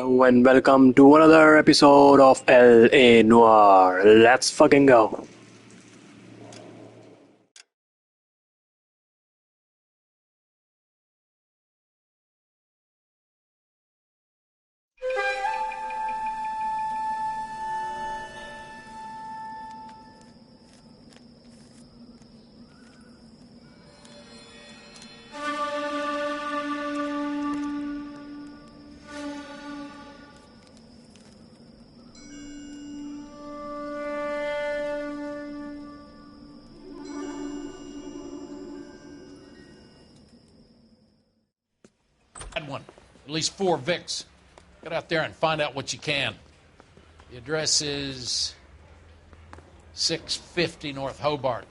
Hello and welcome to another episode of LA Noire. Let's fucking go. One. At least 4 Vics. Get out there and find out what you can. The address is 650 North Hobart.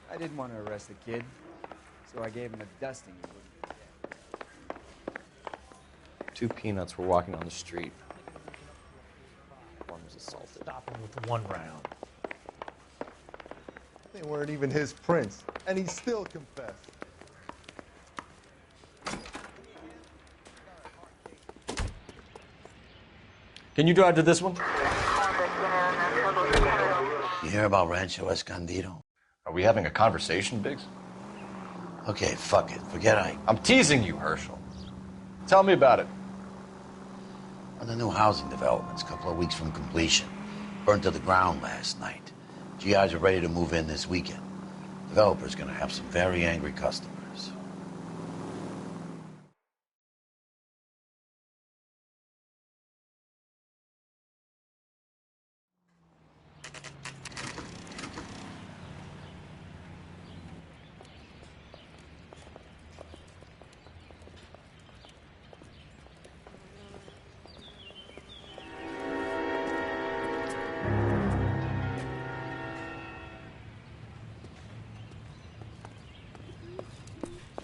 I didn't want to arrest the kid, so I gave him a dusting. 2 peanuts were walking on the street. One was assaulted. Stop him with 1 round. They weren't even his prints, and he still confessed. Can you drive to this one? You hear about Rancho Escondido? Are we having a conversation, Biggs? Okay, fuck it. Forget Ike. I'm teasing you, Herschel. Tell me about it. On the new housing developments, a couple of weeks from completion. Burned to the ground last night. GIs are ready to move in this weekend. Developer's gonna have some very angry customers.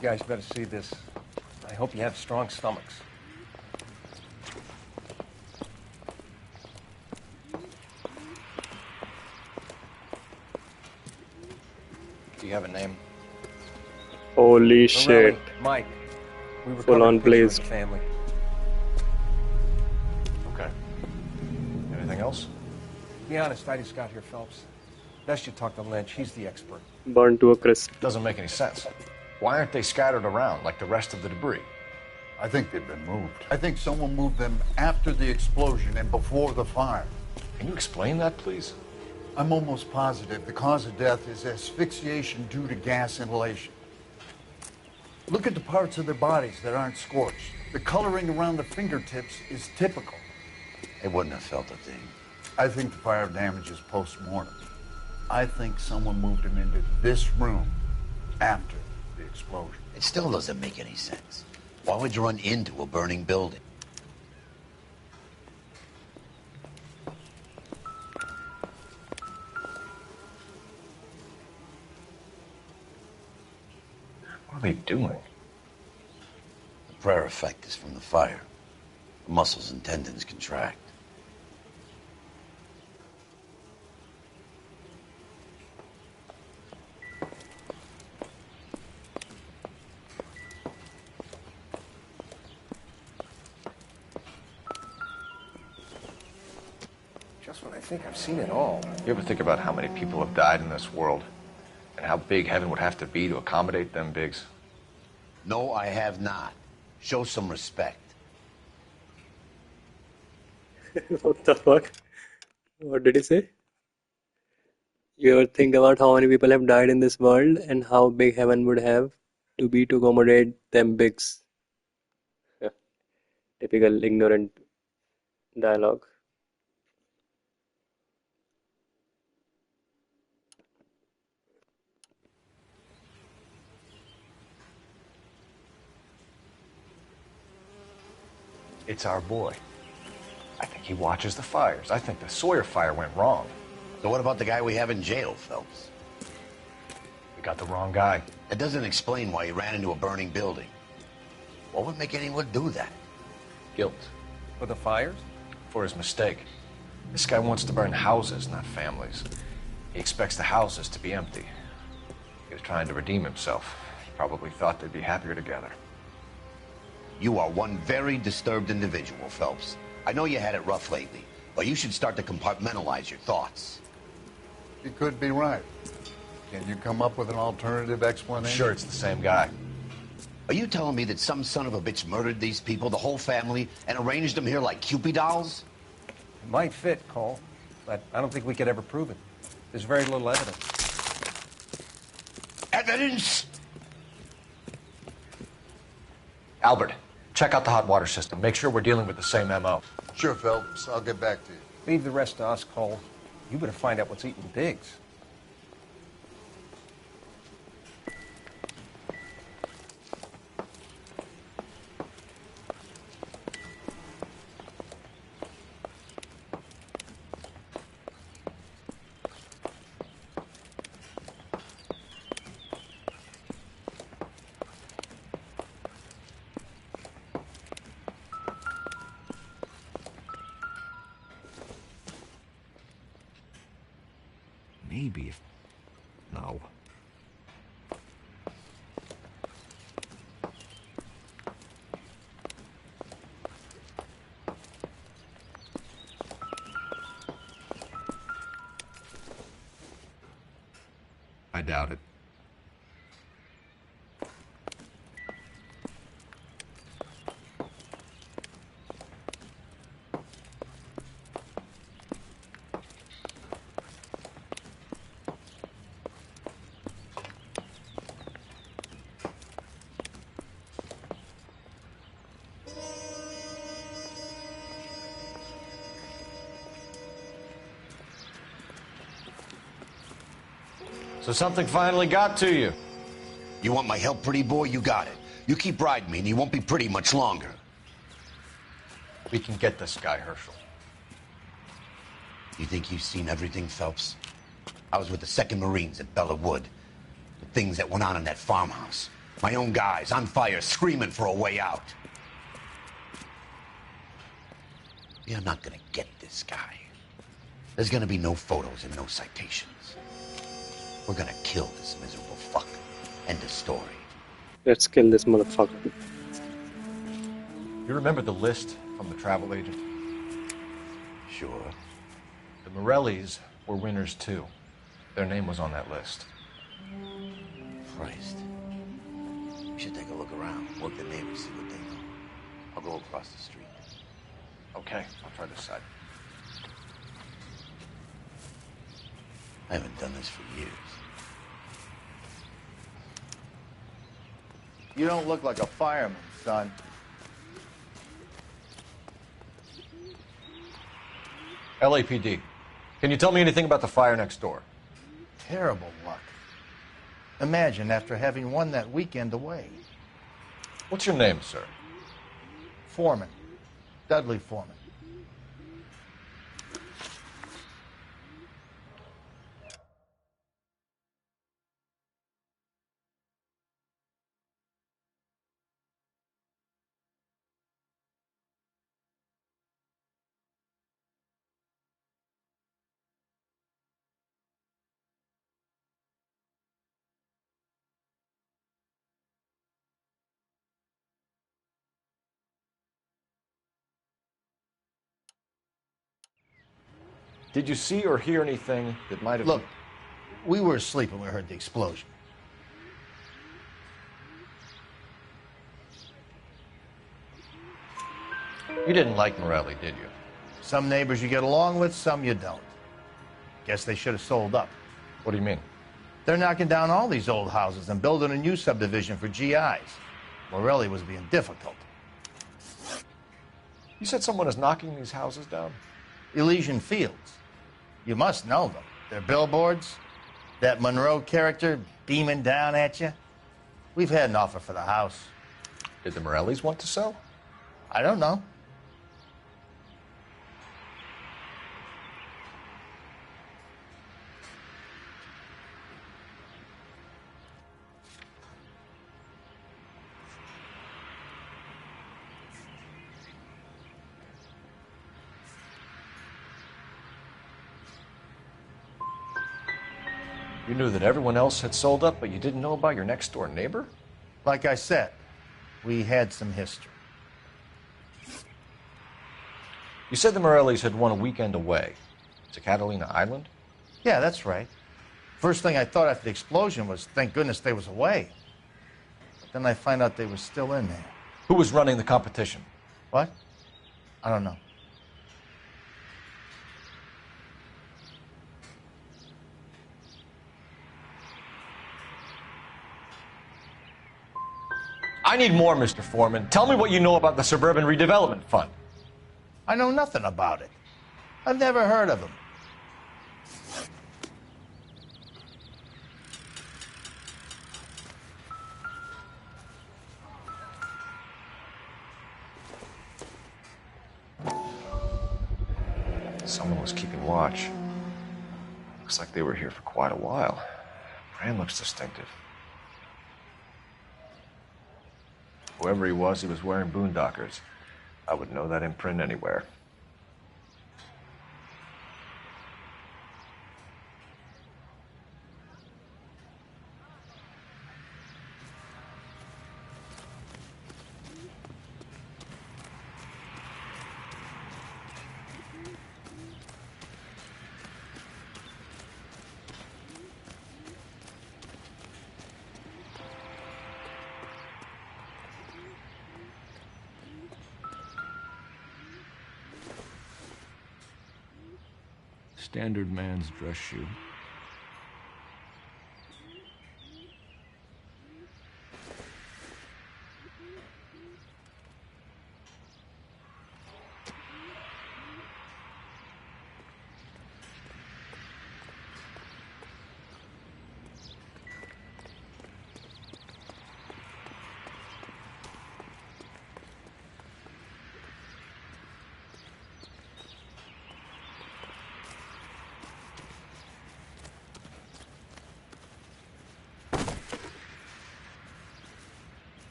You guys better see this. I hope you have strong stomachs. Do you have a name? Holy Morelli, shit. Mike. We were Full on blazed. family. Okay. Anything else? Be honest, I just got here, Phelps. Best you talk to Lynch. He's the expert. Burned to a crisp. Doesn't make any sense. Why aren't they scattered around like the rest of the debris? I think they've been moved. I think someone moved them after the explosion and before the fire. Can you explain that, please? I'm almost positive the cause of death is asphyxiation due to gas inhalation. Look at the parts of their bodies that aren't scorched. The coloring around the fingertips is typical. They wouldn't have felt a thing. I think the fire damage is post-mortem. I think someone moved them into this room after the explosion. It still doesn't make any sense. Why would you run into a burning building? What are they doing? The prayer effect is from the fire. The muscles and tendons contract. Just when I think I've seen it all. You ever think about how many people have died in this world? And how big heaven would have to be to accommodate them, Biggs? No, I have not. Show some respect. What the fuck? What did he say? You ever think about how many people have died in this world and how big heaven would have to be to accommodate them bigs? Yeah. Typical ignorant dialogue. It's our boy. I think he watches the fires. I think the Sawyer fire went wrong. So what about the guy we have in jail, Phelps? We got the wrong guy. That doesn't explain why he ran into a burning building. What would make anyone do that? Guilt. For the fires? For his mistake. This guy wants to burn houses, not families. He expects the houses to be empty. He was trying to redeem himself. He probably thought they'd be happier together. You are one very disturbed individual, Phelps. I know you had it rough lately, but you should start to compartmentalize your thoughts. You could be right. Can you come up with an alternative I'm explanation? sure it's the same guy. Are you telling me that some son of a bitch murdered these people, the whole family, and arranged them here like Cupid dolls? It might fit, Cole, but I don't think we could ever prove it. There's very little evidence. Evidence? Albert, check out the hot water system. Make sure we're dealing with the same MO. Sure, Phelps. I'll get back to you. Leave the rest to us, Cole. You better find out what's eating Biggs. Maybe if... No. I doubt it. So something finally got to you. You want my help, pretty boy? You got it. You keep riding me, and you won't be pretty much longer. We can get this guy, Herschel. You think you've seen everything, Phelps? I was with the 2nd Marines at Bella Wood. The things that went on in that farmhouse. My own guys on fire, screaming for a way out. You're not gonna get this guy. There's gonna be no photos and no citations. We're gonna kill this miserable fuck. End of story. Let's kill this motherfucker. You remember the list from the travel agent? Sure. The Morellis were winners too. Their name was on that list. Christ. We should take a look around. Work the neighbors, see what they know. I'll go across the street. Okay, I'll try this side. I haven't done this for years. You don't look like a fireman, son. LAPD. Can you tell me anything about the fire next door? Terrible luck. Imagine after having won that weekend away. What's your name, sir? Foreman. Dudley Foreman. Did you see or hear anything that might have... Look, we were asleep when we heard the explosion. You didn't like Morelli, did you? Some neighbors you get along with, some you don't. Guess they should have sold up. What do you mean? They're knocking down all these old houses and building a new subdivision for GIs. Morelli was being difficult. You said someone is knocking these houses down? Elysian Fields. You must know them. Their billboards, that Monroe character beaming down at you. We've had an offer for the house. Did the Morellis want to sell? I don't know. You knew that everyone else had sold up, but you didn't know about your next-door neighbor? Like I said, we had some history. You said the Morellis had won a weekend away to Catalina Island? Yeah, that's right. First thing I thought after the explosion was, thank goodness they was away. But then I find out they were still in there. Who was running the competition? What? I don't know. I need more, Mr. Foreman. Tell me what you know about the Suburban Redevelopment Fund. I know nothing about it. I've never heard of them. Someone was keeping watch. Looks like they were here for quite a while. Brand looks distinctive. Whoever he was wearing boondockers. I would know that imprint anywhere. Standard man's dress shoe.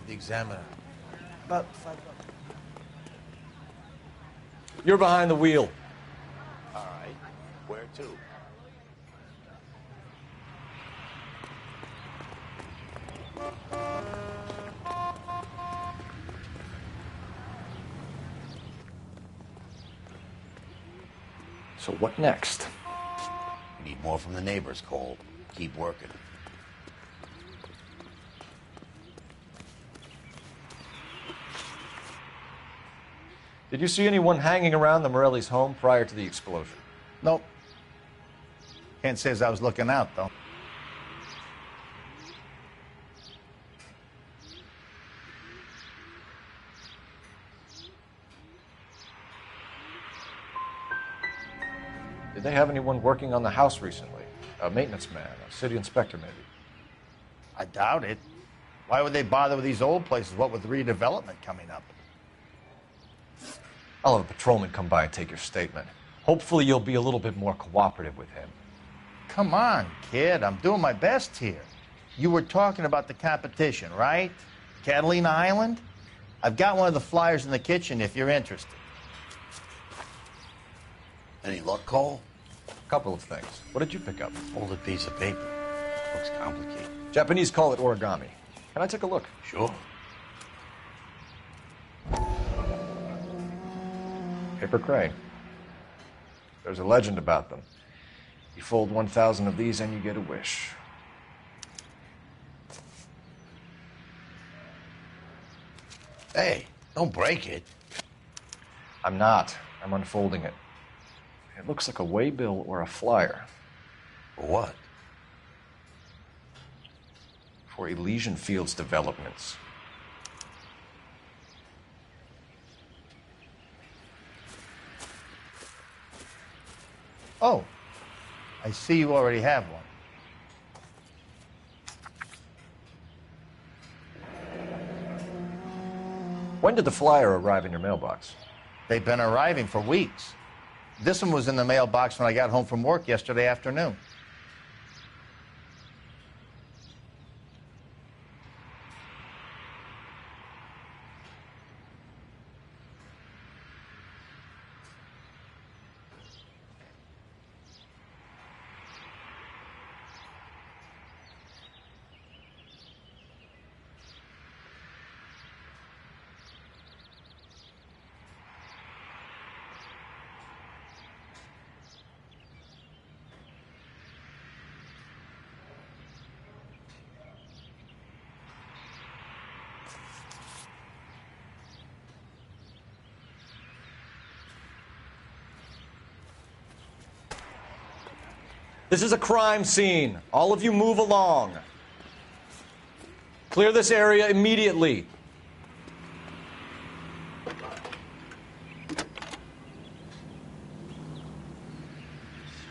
The Examiner. About $5. You're behind the wheel. All right. Where to? So what next? We need more from the neighbors, Cole. Keep working. Did you see anyone hanging around the Morellis' home prior to the explosion? Nope. Can't say as I was looking out, though. Did they have anyone working on the house recently? A maintenance man, a city inspector, maybe? I doubt it. Why would they bother with these old places, what with redevelopment coming up? I'll have a patrolman come by and take your statement. Hopefully you'll be a little bit more cooperative with him. Come on, kid. I'm doing my best here. You were talking about the competition, right? Catalina Island? I've got one of the flyers in the kitchen if you're interested. Any luck, Cole? A couple of things. What did you pick up? Folded piece of paper. Looks complicated. Japanese call it origami. Can I take a look? Sure. Paper crane. There's a legend about them. You fold 1,000 of these and you get a wish. Hey, don't break it. I'm not. I'm unfolding it. It looks like a waybill or a flyer. For what? for Elysian Fields Developments. Oh, I see you already have one. When did the flyer arrive in your mailbox? They've been arriving for weeks. This one was in the mailbox when I got home from work yesterday afternoon. This is a crime scene. All of you move along. Clear this area immediately.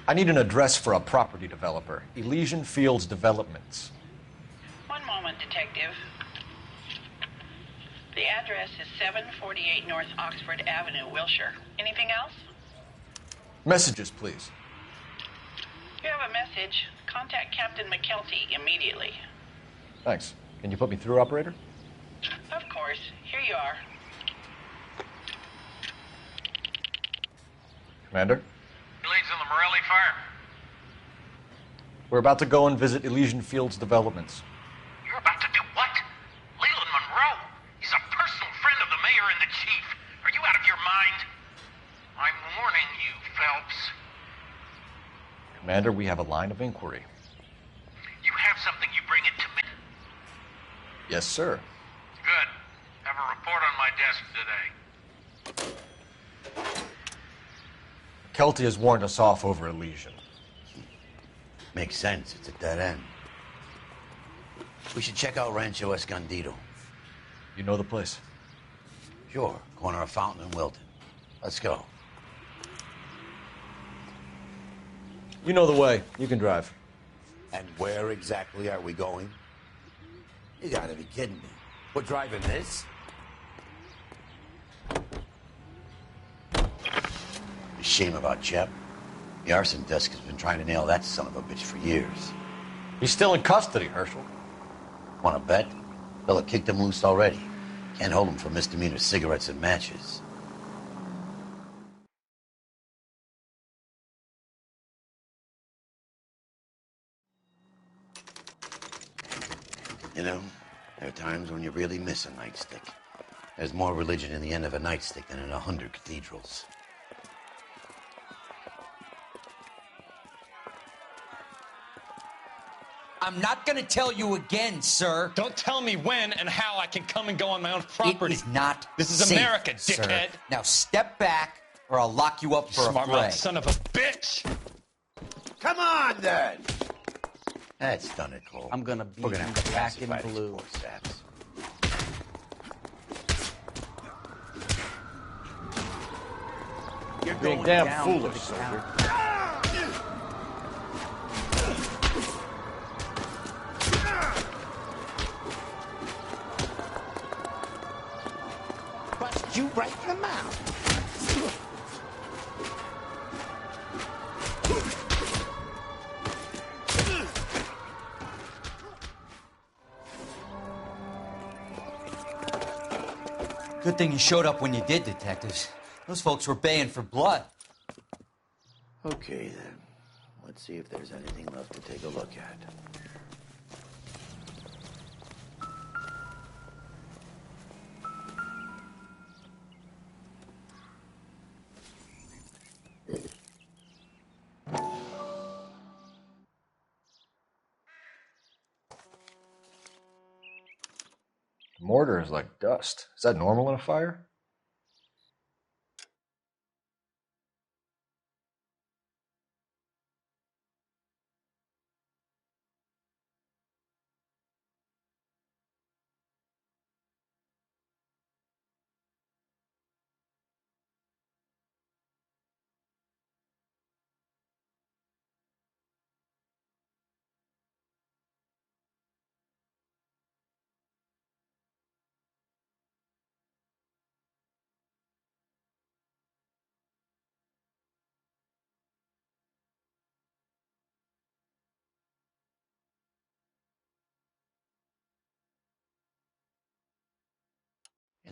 I need an address for a property developer. Elysian Fields Developments. One moment, Detective. The address is 748 North Oxford Avenue, Wilshire. Anything else? Messages, please. You have a message. Contact Captain McKelty immediately. Thanks. Can you put me through, operator? Of course. Here you are. Commander? Leeds on the Morelli fire. We're about to go and visit Elysian Fields Developments. You're about to do what? Leland Monroe. He's a personal friend of the mayor and the chief. Are you out of your mind? I'm warning you, Phelps. Commander, we have a line of inquiry. You have something, you bring it to me. Yes, sir. Good. Have a report on my desk today. Kelty has warned us off over Elysian. Makes sense. It's a dead end. We should check out Rancho Escondido. You know the place? Sure. Corner of Fountain and Wilton. Let's go. You know the way. You can drive. And where exactly are we going? You gotta be kidding me. We're driving this? A shame about Shep. The arson desk has been trying to nail that son of a bitch for years. He's still in custody, Herschel. Wanna bet? Fella kicked him loose already. Can't hold him for misdemeanor cigarettes and matches. You know, there are times when you really miss a nightstick. There's more religion in the end of a nightstick than in 100 cathedrals. I'm not gonna tell you again, sir. Don't tell me when and how I can come and go on my own property. It is not This is safe, America, sir. dickhead. Now step back, or I'll lock you up for a Smart fray. mouth son of a bitch. Come on, then! That's done it, Cole. I'm gonna beat We're gonna you have to back in pacify these blue. poor saps. You're Being going damn down foolish, to the soldier. count. Bust you right in the mouth. Good thing you showed up when you did, detectives. Those folks were baying for blood. Okay, then. Let's see if there's anything left to take a look at. Mortar is like dust. Is that normal in a fire?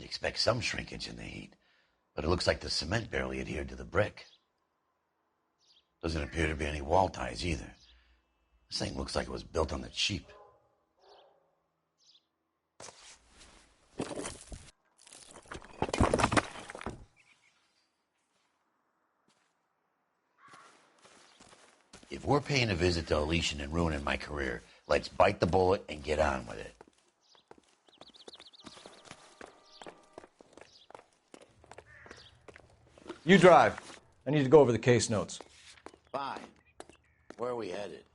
expect some shrinkage in the heat, but it looks like the cement barely adhered to the brick. Doesn't appear to be any wall ties either. This thing looks like it was built on the cheap. If we're paying a visit to Elysian and ruining my career, let's bite the bullet and get on with it. You drive. I need to go over the case notes. Fine. Where are we headed?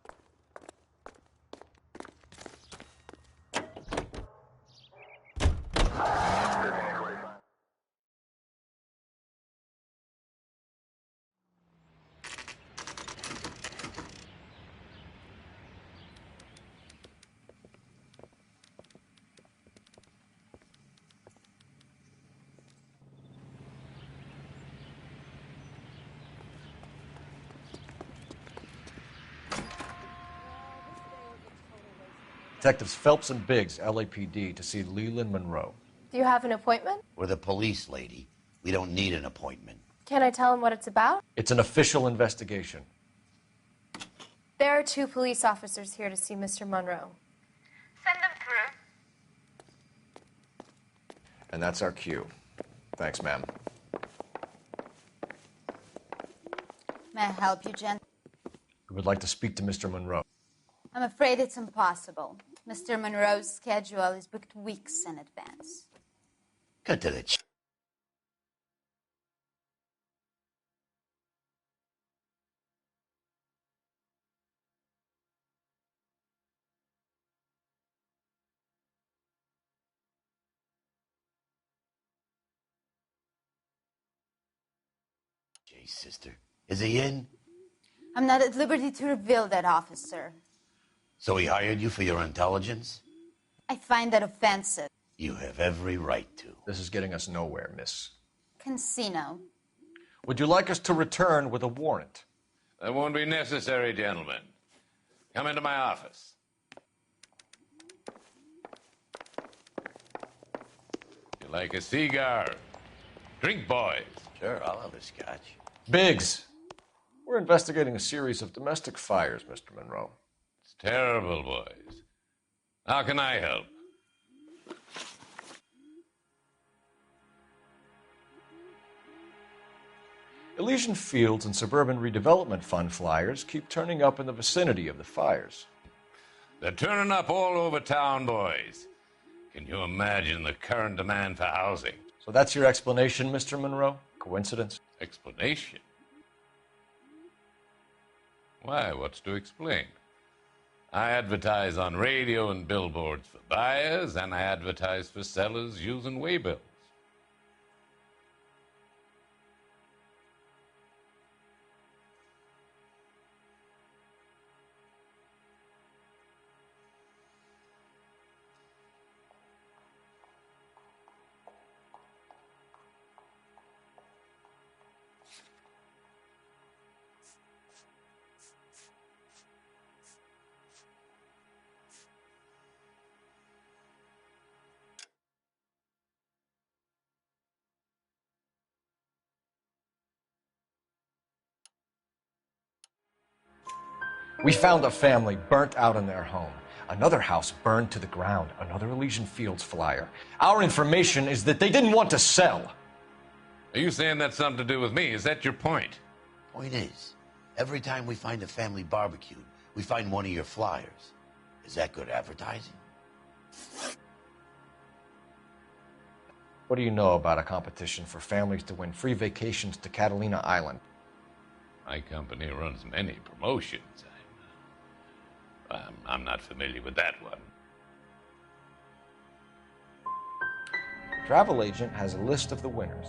Detectives Phelps and Biggs, LAPD, to see Leland Monroe. Do you have an appointment? We're the police, lady. We don't need an appointment. Can I tell him what it's about? It's an official investigation. There are 2 police officers here to see Mr. Monroe. Send them through. And that's our cue. Thanks, ma'am. May I help you, Jen? We would like to speak to Mr. Monroe. I'm afraid it's impossible. Mr. Monroe's schedule is booked weeks in advance. Cut to the Jay's sister. Is he in? I'm not at liberty to reveal that, officer. So he hired you for your intelligence? I find that offensive. You have every right to. This is getting us nowhere, miss. Casino. Would you like us to return with a warrant? That won't be necessary, gentlemen. Come into my office. You like a cigar? Drink, boys. Sure, I'll have a scotch. Biggs, we're investigating a series of domestic fires, Mr. Monroe. It's terrible, boys. How can I help? Elysian Fields and Suburban Redevelopment Fund flyers keep turning up in the vicinity of the fires. They're turning up all over town, boys. Can you imagine the current demand for housing? So that's your explanation, Mr. Monroe? Coincidence? Explanation? Why, what's to explain? I advertise on radio and billboards for buyers, and I advertise for sellers using waybills. We found a family burnt out in their home. Another house burned to the ground. Another Elysian Fields flyer. Our information is that they didn't want to sell. Are you saying that's something to do with me? Is that your point? Point is, every time we find a family barbecued, we find one of your flyers. Is that good advertising? What do you know about a competition for families to win free vacations to Catalina Island? My company runs many promotions. I'm not familiar with that one. Travel agent has a list of the winners.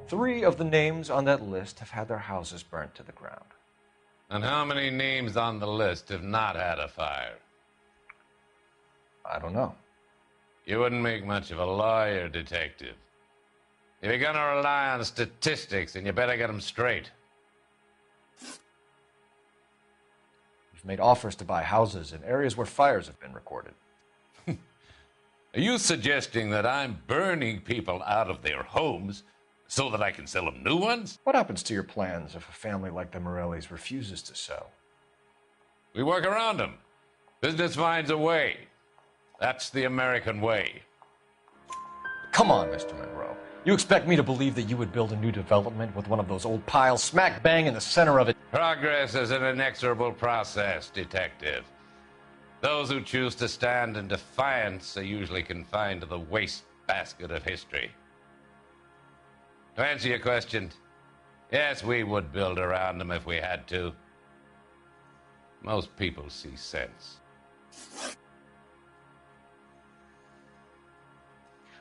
3 of the names on that list have had their houses burnt to the ground. And how many names on the list have not had a fire? I don't know. You wouldn't make much of a lawyer, detective. If you're gonna rely on statistics, then you better get them straight. We've made offers to buy houses in areas where fires have been recorded. Are you suggesting that I'm burning people out of their homes so that I can sell them new ones? What happens to your plans if a family like the Morellis refuses to sell? We work around them. Business finds a way. That's the American way. Come on, Mr. Monroe. You expect me to believe that you would build a new development with one of those old piles smack bang in the center of it? Progress is an inexorable process, Detective. Those who choose to stand in defiance are usually confined to the wastebasket of history. To answer your question, yes, we would build around them if we had to. Most people see sense.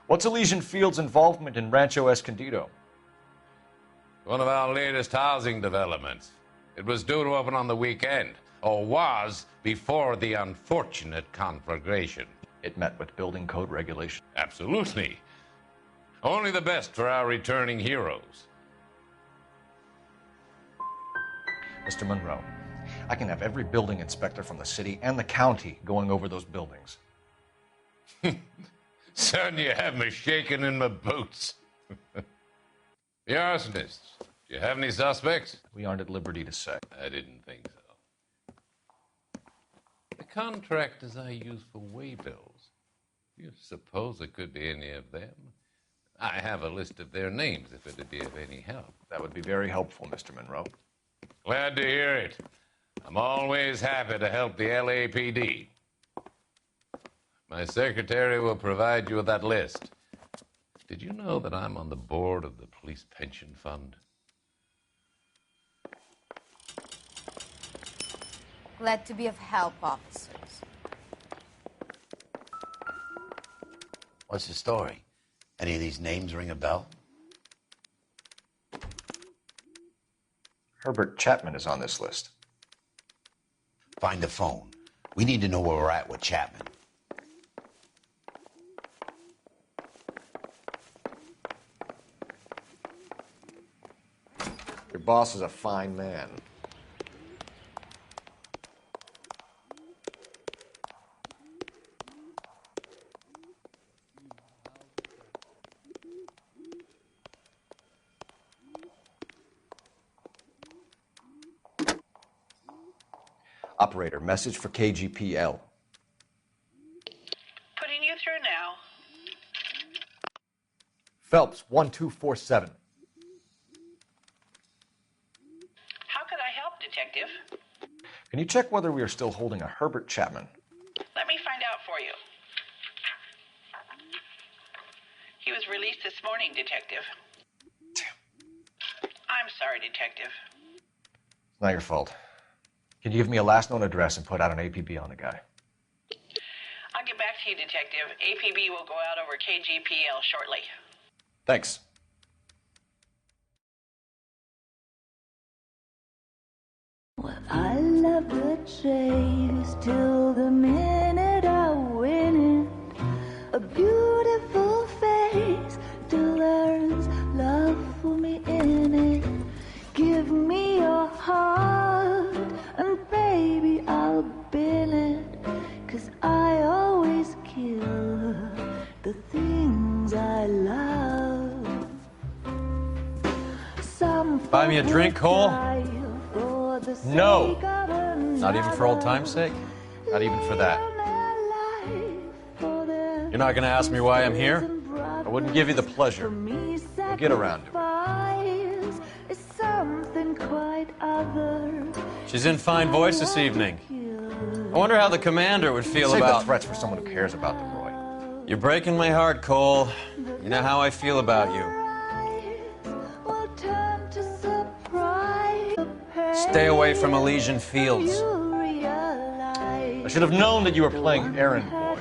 What's Elysian Field's involvement in Rancho Escondido? One of our latest housing developments. It was due to open on the weekend, or was before the unfortunate conflagration. It met with building code regulation. Absolutely. Only the best for our returning heroes. Mr. Monroe, I can have every building inspector from the city and the county going over those buildings. Son, you have me shaking in my boots. The arsonists. Do you have any suspects? We aren't at liberty to say. I didn't think so. The contractors I use for waybills. Do you suppose it could be any of them? I have a list of their names if it would be of any help. That would be very helpful, Mr. Monroe. Glad to hear it. I'm always happy to help the LAPD. My secretary will provide you with that list. Did you know that I'm on the board of the police pension fund? Glad to be of help, officers. What's the story? Any of these names ring a bell? Herbert Chapman is on this list. Find the phone. We need to know where we're at with Chapman. Your boss is a fine man. Operator, message for KGPL. Putting you through now. Phelps, 1247. How could I help, Detective? Can you check whether we are still holding a Herbert Chapman? Let me find out for you. He was released this morning, Detective. I'm sorry, Detective. It's not your fault. Can you give me a last known address and put out an APB on the guy? I'll get back to you, Detective. APB will go out over KGPL shortly. Thanks. Well, I love the chase till the minute I win it. A beautiful face till there's love for me in it. Give me your heart and baby I'll bill it. 'Cause I always kill the things I love. Some Buy me a drink, Cole? No. Not even for old time's sake? Not even for that? You're not going to ask me why I'm here? I wouldn't give you the pleasure. We'll get around to it. She's in fine voice this evening. I wonder how the commander would feel Save about... the threats for someone who cares about them, Roy. You're breaking my heart, Cole. You know how I feel about you. Stay away from Elysian Fields. I should have known that you were playing errand boy.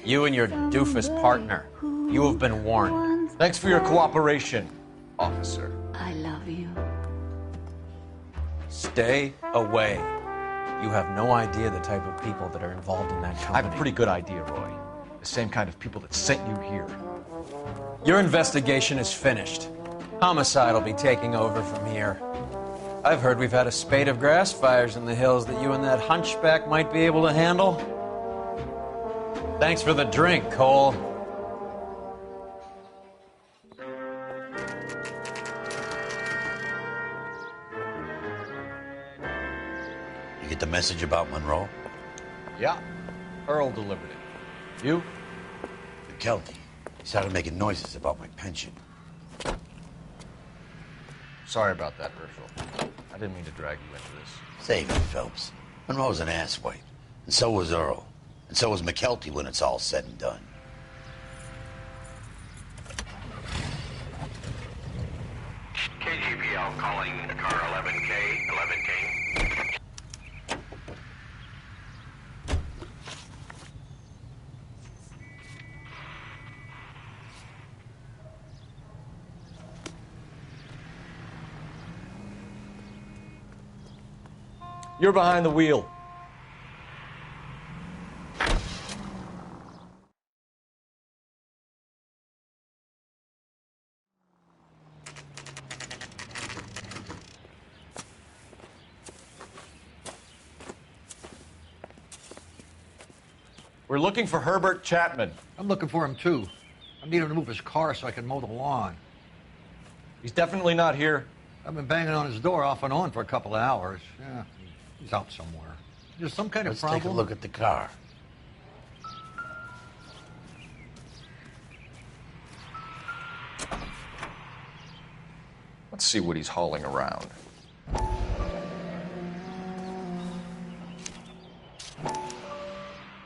You and your doofus partner. You have been warned. Thanks for your cooperation, officer. I love you. Stay away. You have no idea the type of people that are involved in that company. I have a pretty good idea, Roy. The same kind of people that sent you here. Your investigation is finished. Homicide will be taking over from here. I've heard we've had a spate of grass fires in the hills that you and that hunchback might be able to handle. Thanks for the drink, Cole. You get the message about Monroe? Yeah. Earl delivered it. You? McKelty. He started making noises about my pension. Sorry about that, Virtual. I didn't mean to drag you into this. Save it, Phelps. Monroe's an asswipe. And so was Earl. And so was McKelty when it's all said and done. KGPL calling car 11K, 11K. You're behind the wheel. We're looking for Herbert Chapman. I'm looking for him, too. I need him to move his car so I can mow the lawn. He's definitely not here. I've been banging on his door off and on for a couple of hours. Yeah, he's out somewhere. There's some kind of Let's problem. take a look at the car. Let's see what he's hauling around.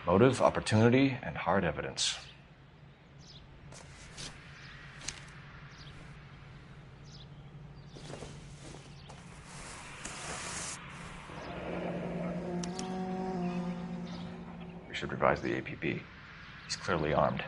Motive, opportunity, and hard evidence. We should revise the APB. He's clearly armed.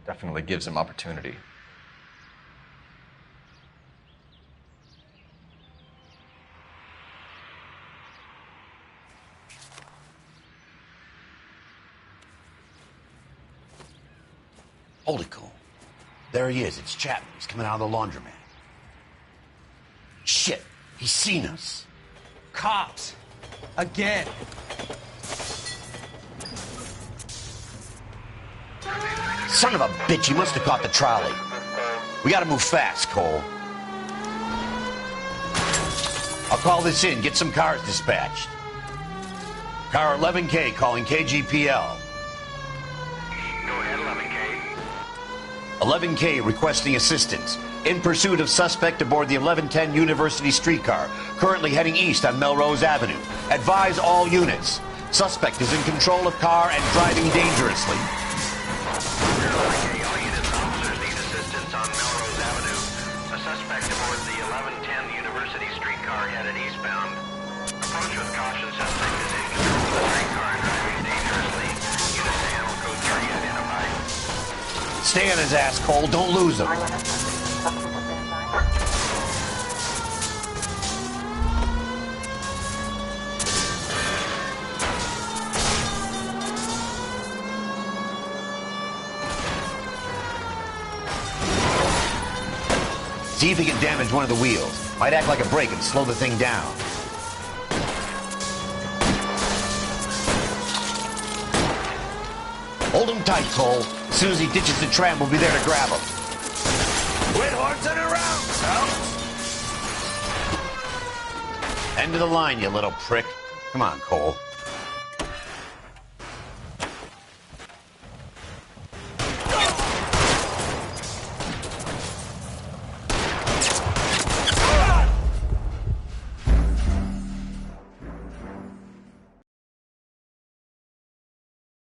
Definitely gives him opportunity. Hold it, Cole. There he is. It's Chapman. He's coming out of the laundromat. Shit. He's seen us. Cops. Again. Son of a bitch. He must have caught the trolley. We gotta move fast, Cole. I'll call this in. Get some cars dispatched. Car 11K calling KGPL. Go ahead, 11K. 11K requesting assistance. In pursuit of suspect aboard the 1110 University streetcar, currently heading east on Melrose Avenue. Advise all units. Suspect is in control of car and driving dangerously. 11K, all units, officers need assistance on Melrose Avenue. A suspect aboard the 1110 University streetcar headed eastbound. Approach with caution. Suspect is in control of the streetcar and driving dangerously. Units animal code 3 identified. Stay on his ass, Cole. Don't lose him. See if he can damage one of the wheels. Might act like a brake and slow the thing down. Hold him tight, Cole. As soon as he ditches the tram, we'll be there to grab him. Quit horsing around, Phelps. End of the line, you little prick. Come on, Cole.